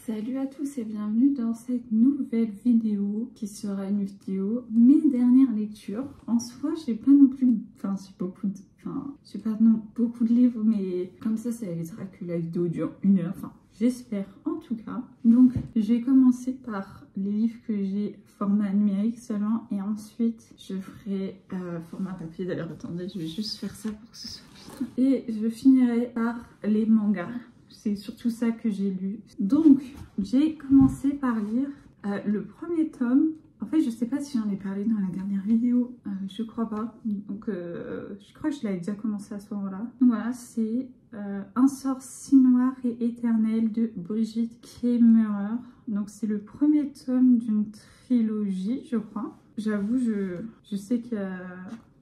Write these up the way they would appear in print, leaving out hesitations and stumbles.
Salut à tous et bienvenue dans cette nouvelle vidéo qui sera une vidéo mes dernières lectures. En soi, j'ai pas non plus, j'ai pas non beaucoup de livres, mais comme ça évitera que la vidéo dure 1 heure, j'espère en tout cas. Donc j'ai commencé par les livres que j'ai format numérique seulement et ensuite je ferai format papier. D'ailleurs attendez, je vais juste faire ça pour que ce soit bien. Et je finirai par les mangas. C'est surtout ça que j'ai lu. Donc, j'ai commencé par lire le premier tome. En fait, je sais pas si j'en ai parlé dans la dernière vidéo. Je crois pas. Donc, je crois que je l'avais déjà commencé à ce moment-là. Donc voilà, c'est Un sort si noir et éternel de Brigitte Kemmerer. Donc, c'est le premier tome d'une trilogie, je crois. J'avoue, je sais qu'il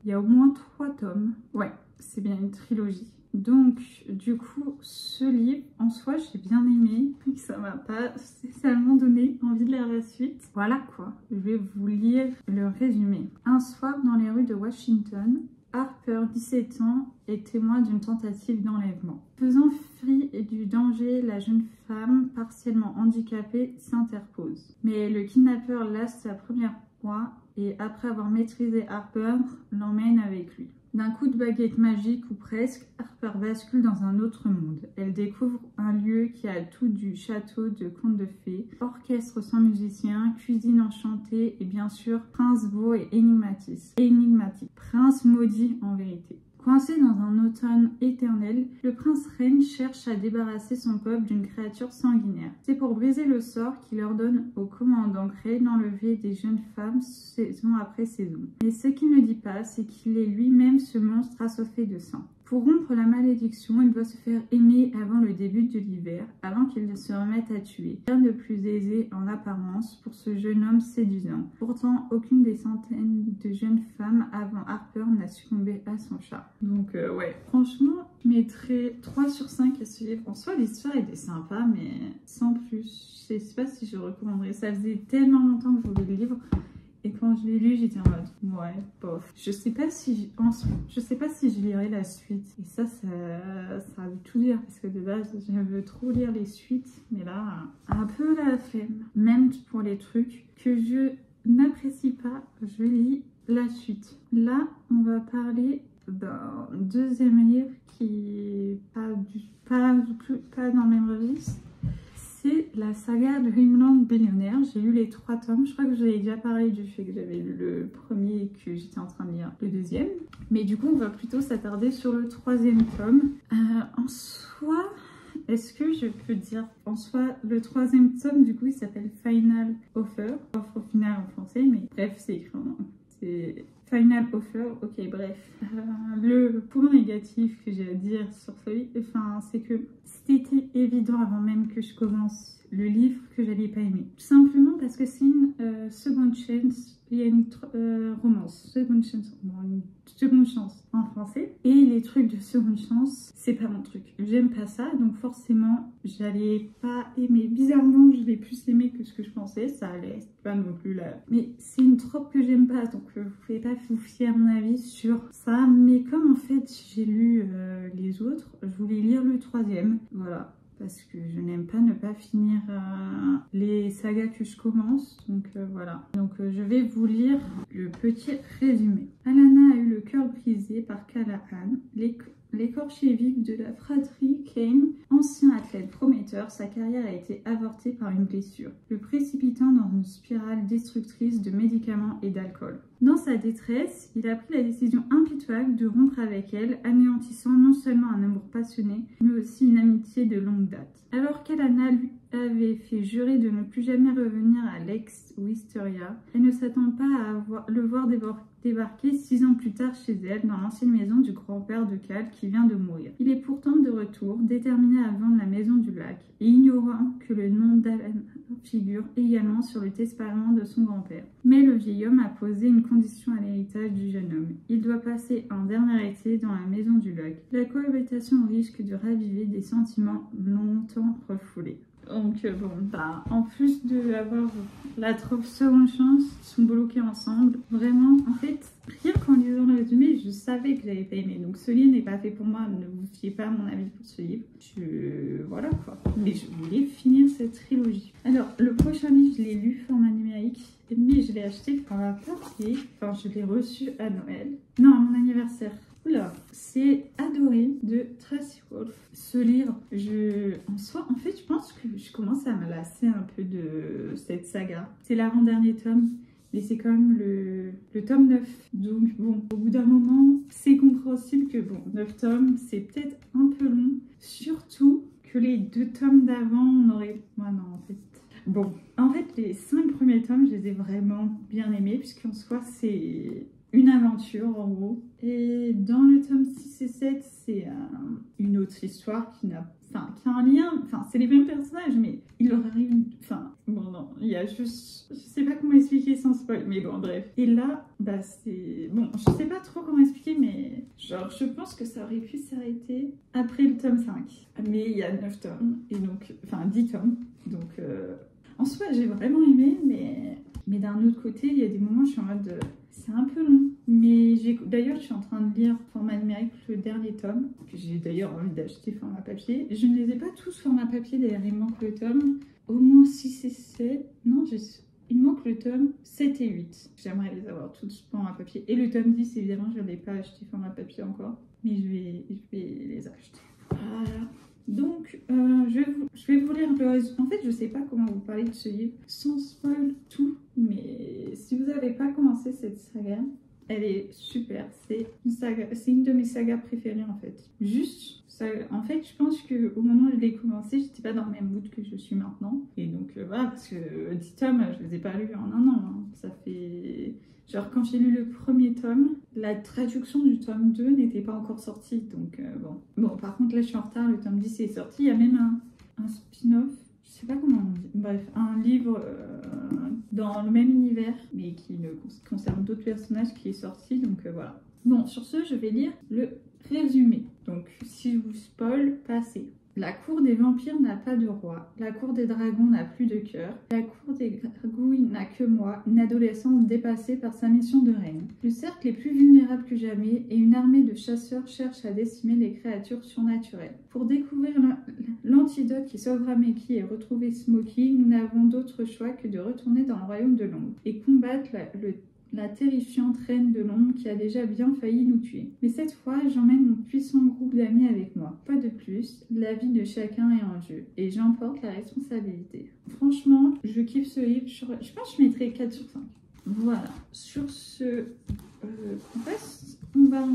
y a au moins 3 tomes. Ouais, c'est bien une trilogie. Donc, du coup, ce livre, en soi, j'ai bien aimé. Ça m'a pas spécialement donné envie de lire la suite. Voilà quoi, je vais vous lire le résumé. Un soir, dans les rues de Washington, Harper, 17 ans, est témoin d'une tentative d'enlèvement. Faisant fi du danger, la jeune femme, partiellement handicapée, s'interpose. Mais le kidnappeur laisse sa première proie et, après avoir maîtrisé Harper, l'emmène avec lui. D'un coup de baguette magique ou presque, Harper bascule dans un autre monde. Elle découvre un lieu qui a tout du château de contes de fées, orchestre sans musicien, cuisine enchantée et bien sûr prince beau et énigmatique. Prince maudit en vérité. Coincé dans un automne éternel, le prince Reine cherche à débarrasser son peuple d'une créature sanguinaire. C'est pour briser le sort qu'il ordonne au commandant Grey d'enlever des jeunes femmes saison après saison. Mais ce qu'il ne dit pas, c'est qu'il est lui-même ce monstre assoiffé de sang. Pour rompre la malédiction, il doit se faire aimer avant le début de l'hiver, avant qu'il ne se remette à tuer. Rien de plus aisé en apparence pour ce jeune homme séduisant. Pourtant, aucune des centaines de jeunes femmes avant Harper n'a succombé à son charme. Donc ouais, franchement, je mettrais 3 sur 5 à ce livre. En soi, l'histoire était sympa, mais sans plus. Je sais pas si je recommanderais. Ça faisait tellement longtemps que je voulais le livre. Et quand je l'ai lu, j'étais en mode ouais, bof. Je sais pas si je lirai la suite. Et ça veut tout dire parce que de base, je veux trop lire les suites, mais là, un peu la flemme. Même pour les trucs que je n'apprécie pas, je lis la suite. Là, on va parler d'un deuxième livre qui est pas dans le même registre. C'est la saga de Homeland Billionaire. J'ai lu les 3 tomes. Je crois que j'avais déjà parlé du fait que j'avais lu le premier et que j'étais en train de lire le deuxième. Mais du coup, on va plutôt s'attarder sur le 3e tome. En soi, est-ce que je peux dire... En soi, le 3e tome, du coup, il s'appelle Final Offer. Offre finale en français, mais bref, c'est écrit en anglais. C'est... Final Offer, ok bref. Le point négatif que j'ai à dire sur ce livre, c'est que c'était évident avant même que je commence le livre que j'allais pas aimer. Tout simplement parce que c'est une second chance, il y a une romance, second chance en français. Et les trucs de seconde chance, c'est pas mon truc. J'aime pas ça, donc forcément, j'allais pas aimer. Bizarrement, je l'ai plus aimé que ce que je pensais. Ça allait, c'est pas non plus là. Mais c'est une trope que j'aime pas, donc vous pouvez pas vous fier mon avis sur ça. Mais comme en fait, j'ai lu les autres, je voulais lire le 3e. Voilà. Parce que je n'aime pas ne pas finir les sagas que je commence. Donc voilà. Donc je vais vous lire le petit résumé. Alana a eu le cœur brisé par Callahan, l'écorché vif de la fratrie Kane. Ancien athlète prometteur, sa carrière a été avortée par une blessure, le précipitant dans une spirale destructrice de médicaments et d'alcool. Dans sa détresse, il a pris la décision impitoyable de rompre avec elle, anéantissant non seulement un amour passionné, mais aussi une amitié de longue date. Alors qu'Alana lui avait fait jurer de ne plus jamais revenir à l'ex-Wisteria, elle ne s'attend pas à le voir débarquer 6 ans plus tard chez elle, dans l'ancienne maison du grand-père de Cal qui vient de mourir. Il est pourtant de retour, déterminé à vendre la maison du lac, et ignorant que le nom d'Alana figure également sur le testament de son grand-père. Mais le vieil homme a posé une condition à l'héritage du jeune homme. Il doit passer un dernier été dans la maison du lac. La cohabitation risque de raviver des sentiments longtemps refoulés. Donc en plus d'avoir la trope seconde chance, ils sont bloqués ensemble. Vraiment, en fait, rien qu'en lisant le résumé, je savais que j'avais pas aimé. Donc ce livre n'est pas fait pour moi, ne vous fiez pas à mon avis pour ce livre. Voilà quoi. Mais je voulais finir cette trilogie. Alors, le prochain livre, je l'ai lu format numérique, mais je l'ai acheté format papier. Enfin, je l'ai reçu à Noël. Non, à mon anniversaire. Oula, c'est Adoré de Tracy Wolff. Ce livre, en fait, je pense que je commence à me lasser un peu de cette saga. C'est l'avant-dernier tome. Et c'est quand même le tome 9. Donc bon, au bout d'un moment, c'est compréhensible que bon, 9 tomes, c'est peut-être un peu long. Surtout que les 2 tomes d'avant, on aurait... Ouais, non, en fait... Bon, en fait, les 5 premiers tomes, je les ai vraiment bien aimés, puisqu'en soi, c'est une aventure, en gros. Et dans le tome 6 et 7, c'est une autre histoire qui a un lien, enfin c'est les mêmes personnages, mais il leur arrive, bon non, il y a juste, je sais pas comment expliquer sans spoil, mais bon bref. Et là, bah c'est, bon, je sais pas trop comment expliquer, mais genre je pense que ça aurait pu s'arrêter après le tome 5. Mais il y a 9 tomes, et donc, 10 tomes, donc en soi j'ai vraiment aimé, mais d'un autre côté, il y a des moments où je suis en mode, c'est un peu long. Mais d'ailleurs, je suis en train de lire format numérique le dernier tome, que j'ai d'ailleurs envie d'acheter format papier. Je ne les ai pas tous format papier, d'ailleurs, il me manque le tome, au moins 6 et 7. Non, il me manque le tome 7 et 8. J'aimerais les avoir tous format papier. Et le tome 10, évidemment, je ne l'ai pas acheté format papier encore, mais je vais les acheter. Voilà. Donc, je vais vous lire le résumé. En fait, je ne sais pas comment vous parler de ce livre sans spoil tout, mais si vous n'avez pas commencé cette saga, elle est super. C'est une de mes sagas préférées en fait. Juste, en fait, je pense qu'au moment où je l'ai commencé, j'étais pas dans le même mood que je suis maintenant. Et donc voilà, parce que 10 tomes, je les ai pas lus en un an. Hein. Ça fait... Genre quand j'ai lu le premier tome, la traduction du tome 2 n'était pas encore sortie. Donc bon, par contre là je suis en retard, le tome 10 est sorti. Il y a même un spin-off, je sais pas comment on dit. Bref, un livre dans le même univers, mais qui ne concerne d'autres personnages qui est sorti. Donc voilà. Bon, sur ce, je vais lire le résumé. Donc si je vous spoil, passez. La cour des vampires n'a pas de roi, la cour des dragons n'a plus de cœur, la cour des gargouilles n'a que moi, une adolescente dépassée par sa mission de reine. Le cercle est plus vulnérable que jamais et une armée de chasseurs cherche à décimer les créatures surnaturelles. Pour découvrir l'antidote qui sauvera Mickey et retrouver Smokey, nous n'avons d'autre choix que de retourner dans le royaume de l'ombre et combattre la terrifiante reine de l'ombre qui a déjà bien failli nous tuer. Mais cette fois, j'emmène mon puissant groupe d'amis avec moi. Pas de plus, la vie de chacun est en jeu et j'emporte la responsabilité. Franchement, je kiffe ce livre. Je pense que je mettrai 4 sur 5. Voilà. Sur ce, on va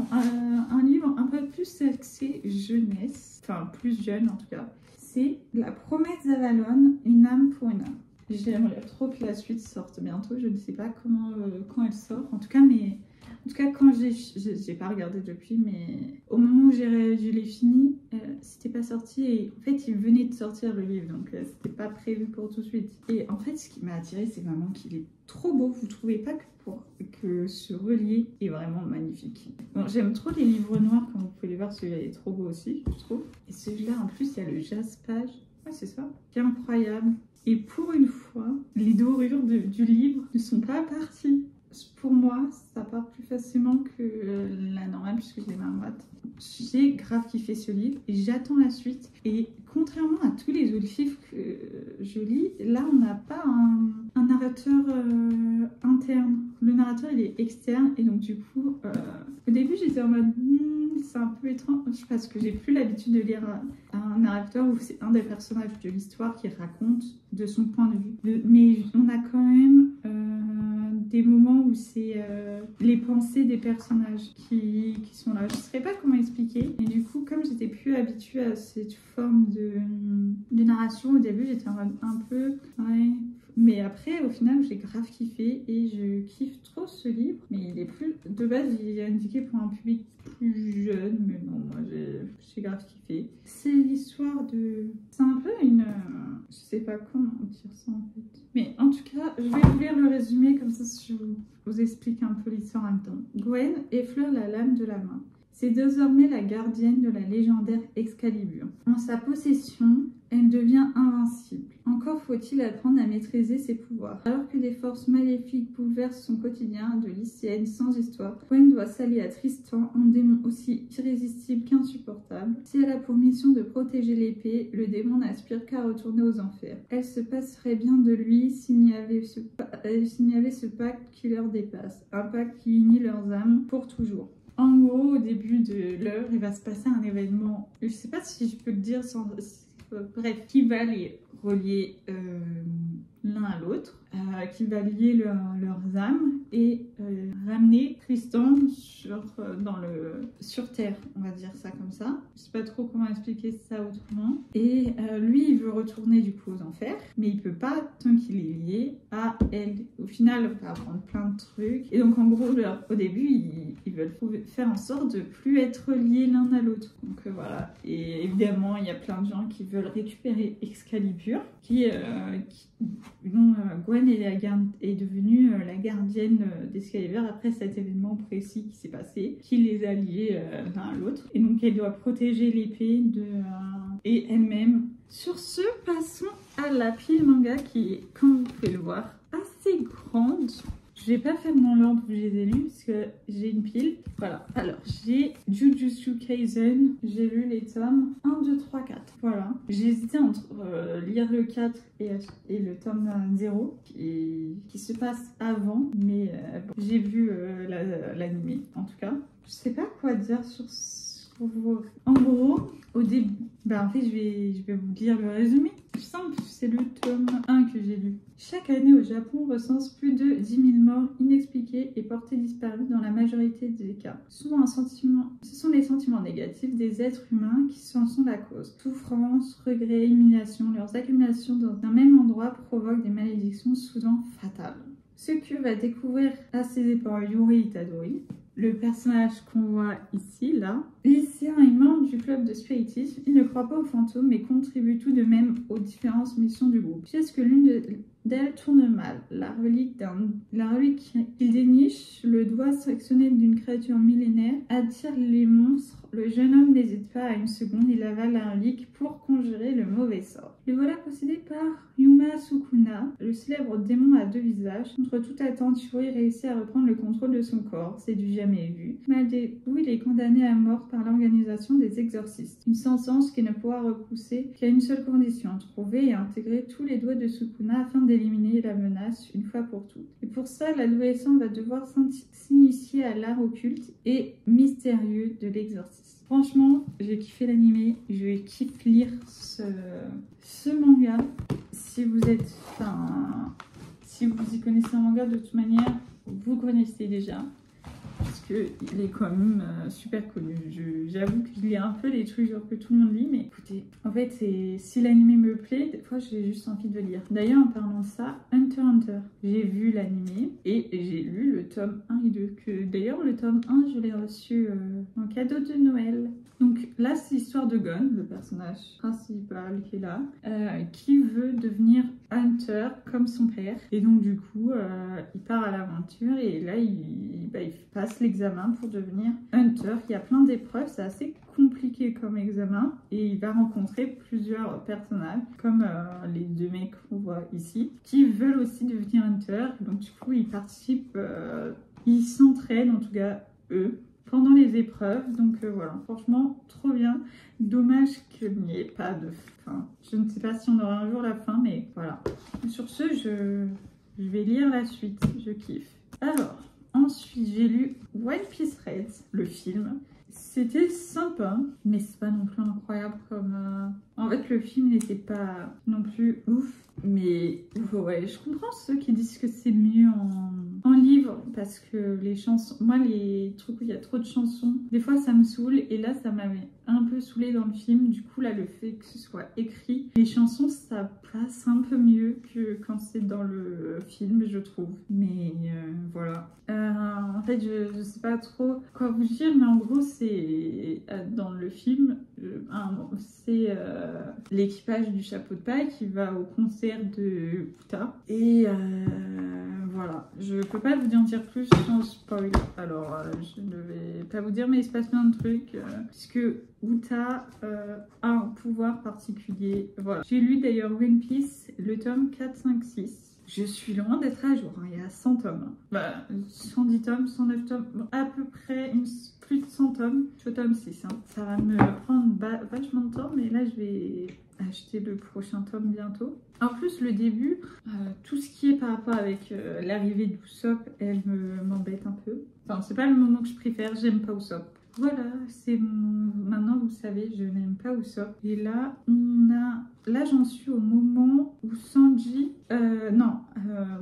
un livre un peu plus axé jeunesse, enfin plus jeune en tout cas. C'est La promesse d'Avalon, une âme pour une âme. J'aimerais trop que la suite sorte bientôt. Je ne sais pas quand elle sort. En tout cas, quand j'ai pas regardé depuis, mais au moment où je l'ai fini, c'était pas sorti. Et en fait, il venait de sortir le livre, donc c'était pas prévu pour tout de suite. Et en fait, ce qui m'a attiré, c'est vraiment qu'il est trop beau. Vous trouvez pas que ce relié est vraiment magnifique. Bon, j'aime trop les livres noirs, comme vous pouvez les voir. Celui-là est trop beau aussi, je trouve. Et celui-là, en plus, il y a le jaspage. Ouais, c'est ça. Qui est incroyable. Et pour une fois, les dorures du livre ne sont pas parties. Pour moi, ça part plus facilement que la normale puisque je l'ai main droite. J'ai grave kiffé ce livre et j'attends la suite. Et contrairement à tous les autres livres que je lis, là on n'a pas un narrateur interne. Le narrateur il est externe et donc du coup, au début j'étais en mode c'est un peu étrange parce que j'ai plus l'habitude de lire un narrateur où c'est un des personnages de l'histoire qui raconte de son point de vue. Mais on a quand même des moments où c'est les pensées des personnages qui sont là. Je ne saurais pas comment expliquer. Et du coup, comme j'étais plus habituée à cette forme de narration, au début, j'étais un peu... Ouais. Mais après, au final, j'ai grave kiffé et je kiffe trop ce livre. Mais il est plus... De base, il est indiqué pour un public plus jeune. Mais non, moi, j'ai grave kiffé. C'est l'histoire de... C'est un peu une... Je sais pas comment dire ça, en fait. Mais en tout cas, je vais vous lire le résumé. Comme ça, je vous explique un peu l'histoire en même temps. Gwen effleure la lame de la main. C'est désormais la gardienne de la légendaire Excalibur. En sa possession, elle devient invincible. Encore faut-il apprendre à maîtriser ses pouvoirs. Alors que des forces maléfiques bouleversent son quotidien de lycéenne sans histoire, Gwen doit s'allier à Tristan, un démon aussi irrésistible qu'insupportable. Si elle a pour mission de protéger l'épée, le démon n'aspire qu'à retourner aux enfers. Elle se passerait bien de lui s'il n'y avait ce pacte qui leur dépasse, un pacte qui unit leurs âmes pour toujours. En gros, au début de l'œuvre, il va se passer un événement, je sais pas si je peux le dire sans... Bref, qui va les relier l'un à l'autre, qui va lier leurs âmes et ramener Tristan sur Terre, on va dire ça comme ça. Je sais pas trop comment expliquer ça autrement. Et lui, il veut retourner du coup aux enfers, mais il peut pas tant qu'il est lié à elle. Au final, on va apprendre plein de trucs. Et donc en gros, au début, ils veulent faire en sorte de plus être liés l'un à l'autre. Donc voilà. Et évidemment, il y a plein de gens qui veulent récupérer Excalibur, dont Gwen est devenue la gardienne d'Excalibur après cet événement précis qui s'est passé, qui les a liés l'un à l'autre. Et donc elle doit protéger l'épée et elle-même. Sur ce, passons à la pile manga qui est, comme vous pouvez le voir, assez grande. Je vais pas faire mon ordre où je les ai lus parce que j'ai une pile. Voilà. Alors, j'ai Jujutsu Kaisen. J'ai lu les tomes 1, 2, 3, 4. Voilà. J'ai hésité entre lire le 4 et le tome 0 qui se passe avant. Mais bon, j'ai vu l'anime en tout cas. Je sais pas quoi dire sur en gros, au début, en fait, je vais vous lire le résumé. Simple, c'est le tome 1 que j'ai lu. Chaque année au Japon recense plus de 10 000 morts inexpliquées et portées disparues dans la majorité des cas. Souvent ce sont les sentiments négatifs des êtres humains qui en sont la cause. Souffrance, regret, humiliation, leurs accumulations dans un même endroit provoquent des malédictions souvent fatales. Ce que va découvrir à ses épaules Yuri Itadori, le personnage qu'on voit ici, là. Lycéen et membre du club de spiritisme, il ne croit pas aux fantômes mais contribue tout de même aux différentes missions du groupe. Puisque l'une d'elles tourne mal, la relique qu'il déniche, le doigt sectionné d'une créature millénaire, attire les monstres. Le jeune homme n'hésite pas à une seconde, il avale la relique pour conjurer le mauvais sort. Le voilà possédé par Yuma Sukuna, le célèbre démon à 2 visages. Contre toute attente, Yuri réussit à reprendre le contrôle de son corps, c'est du jamais vu. Malgré tout, il est condamné à mort par l'organisation des exorcistes. Une sentence qui ne pourra repousser qu'à une seule condition, trouver et intégrer tous les doigts de Sukuna afin d'éliminer la menace une fois pour toutes. Et pour ça, l'adolescent va devoir s'initier à l'art occulte et mystérieux de l'exorcisme. Franchement, j'ai kiffé l'anime, je kiffe lire ce manga. Si vous y connaissez un manga de toute manière, vous connaissez déjà. Parce qu'il est quand même super connu. J'avoue qu'il lit un peu les trucs genre que tout le monde lit, mais écoutez, en fait, si l'anime me plaît, des fois j'ai juste envie de le lire. D'ailleurs, en parlant de ça, Hunter x Hunter, j'ai vu l'anime et j'ai lu le tome 1 et 2. D'ailleurs, le tome 1, je l'ai reçu en cadeau de Noël. Donc là, c'est l'histoire de Gon, le personnage principal qui est là, qui veut devenir Hunter comme son père. Et donc du coup, il part à l'aventure et là, il passe l'examen pour devenir Hunter. Il y a plein d'épreuves, c'est assez compliqué comme examen. Et il va rencontrer plusieurs personnages, comme les 2 mecs qu'on voit ici, qui veulent aussi devenir Hunter. Donc du coup, ils participent, ils s'entraînent, en tout cas eux, pendant les épreuves. Donc voilà, franchement, trop bien. Dommage qu'il n'y ait pas de fin. Je ne sais pas si on aura un jour la fin, mais voilà. Sur ce, je vais lire la suite. Je kiffe. Alors, ensuite, j'ai lu One Piece Red, le film. C'était sympa, mais c'est pas non plus incroyable comme... En fait, le film n'était pas non plus ouf. Mais ouais, je comprends ceux qui disent que c'est mieux en livre parce que les chansons, moi les trucs où il y a trop de chansons, des fois ça me saoule et là ça m'avait un peu saoulé dans le film. Du coup là, le fait que ce soit écrit, les chansons ça passe un peu mieux que quand c'est dans le film, je trouve. Mais voilà. En fait, je sais pas trop quoi vous dire, mais en gros c'est dans le film, c'est l'équipage du chapeau de paille qui va au concert de Puta. Et voilà, je peux pas vous en dire plus sans spoil. Alors je ne vais pas vous dire, mais il se passe plein de trucs puisque où tu as un pouvoir particulier. Voilà. J'ai lu d'ailleurs One Piece, le tome 4, 5, 6. Je suis loin d'être à jour, hein. Il y a 100 tomes. Bah, 110 tomes, 109 tomes, bon, à peu près plus de 100 tomes. Je suis au tome 6. Hein. Ça va me prendre vachement de temps, mais là je vais acheter le prochain tome bientôt. En plus, le début, tout ce qui est par rapport avec l'arrivée d'Usopp, elle m'embête un peu. Enfin, c'est pas le moment que je préfère, j'aime pas Usopp. Voilà, c'est mon... Maintenant, vous savez, je n'aime pas Usopp. Et là, là, j'en suis au moment où Sanji...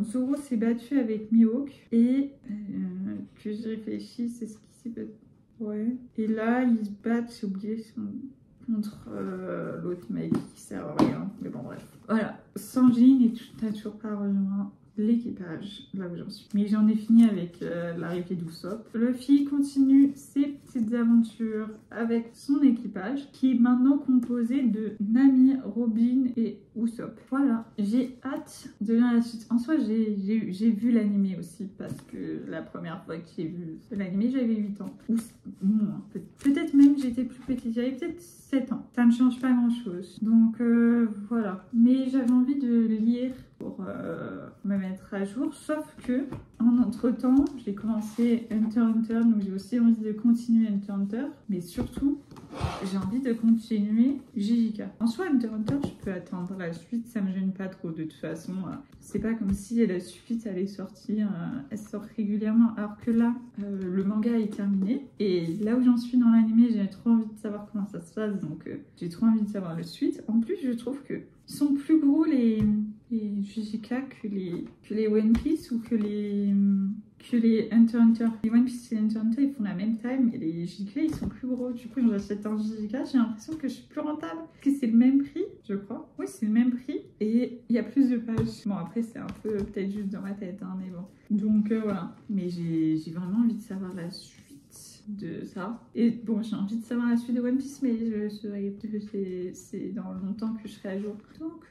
Zoro s'est battu avec Mihawk. Et que j'y réfléchis, c'est ce qui s'est battu. Ouais. Et là, ils se battent, j'ai oublié contre l'autre mec qui sert à rien. Mais bon, bref. Voilà. Sanji n'a toujours pas rejoint l'équipage, là où j'en suis. Mais j'en ai fini avec l'arrivée d'Usopp. Luffy continue ses petites aventures avec son équipage, qui est maintenant composé de Nami, Robin et Usopp. Voilà, j'ai hâte de lire la suite. En soi, j'ai vu l'animé aussi, parce que la première fois que j'ai vu l'animé, j'avais 8 ans. Ou moins. Peut-être même j'étais plus petite, j'avais peut-être 7 ans. Ça ne change pas grand-chose. Donc voilà. Mais j'avais envie de lire pour me mettre à jour, sauf que en entre-temps, j'ai commencé Hunter x Hunter, donc j'ai aussi envie de continuer Hunter x Hunter, mais surtout, j'ai envie de continuer JJK. En soi, Hunter x Hunter, je peux attendre la suite, ça me gêne pas trop de toute façon. C'est pas comme si la suite allait sortir, elle sort régulièrement, alors que là, le manga est terminé, et là où j'en suis dans l'animé, j'ai trop envie de savoir comment ça se passe, donc j'ai trop envie de savoir la suite. En plus, je trouve que ils sont plus gros les JJK que les One Piece ou que les Hunter x Hunter. Les One Piece et Hunter x Hunter, ils font la même taille, mais les JJK, ils sont plus gros. Du coup, j'achète un JJK, j'ai l'impression que je suis plus rentable. Parce que c'est le même prix, je crois. Oui, c'est le même prix. Et il y a plus de pages. Bon, après, c'est un peu peut-être juste dans ma tête, hein, mais bon. Donc, voilà. Mais j'ai vraiment envie de savoir la suite de ça. Et bon, j'ai envie de savoir la suite de One Piece, mais c'est dans longtemps que je serai à jour. Donc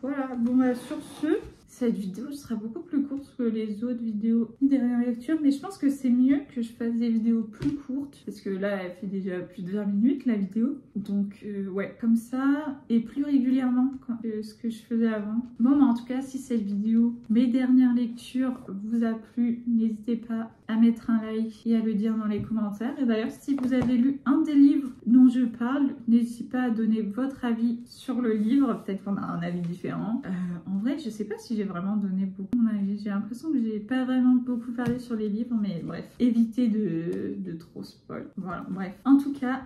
voilà, bon bah, sur ce, cette vidéo sera beaucoup plus courte que les autres vidéos derrière lecture, mais je pense que c'est mieux que je fasse des vidéos plus courtes, parce que là elle fait déjà plus de 20 minutes la vidéo, donc ouais, comme ça, et plus régulièrement que ce que je faisais avant. Bon, mais en tout cas, si cette vidéo, mes dernières lectures, vous a plu, n'hésitez pas à mettre un like et à le dire dans les commentaires. Et d'ailleurs, si vous avez lu un des livres dont je parle, n'hésitez pas à donner votre avis sur le livre. Peut-être qu'on a un avis différent. En vrai, je sais pas si j'ai vraiment donné beaucoup mon avis. J'ai l'impression que j'ai pas vraiment beaucoup parlé sur les livres, mais bref, évitez de trop spoil. Voilà, bref. En tout cas,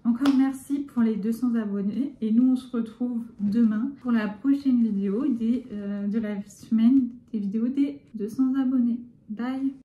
encore merci pour les 200 abonnés. Et nous, on se retrouve demain pour la prochaine vidéo de la semaine des vidéos des 200 abonnés. Bye!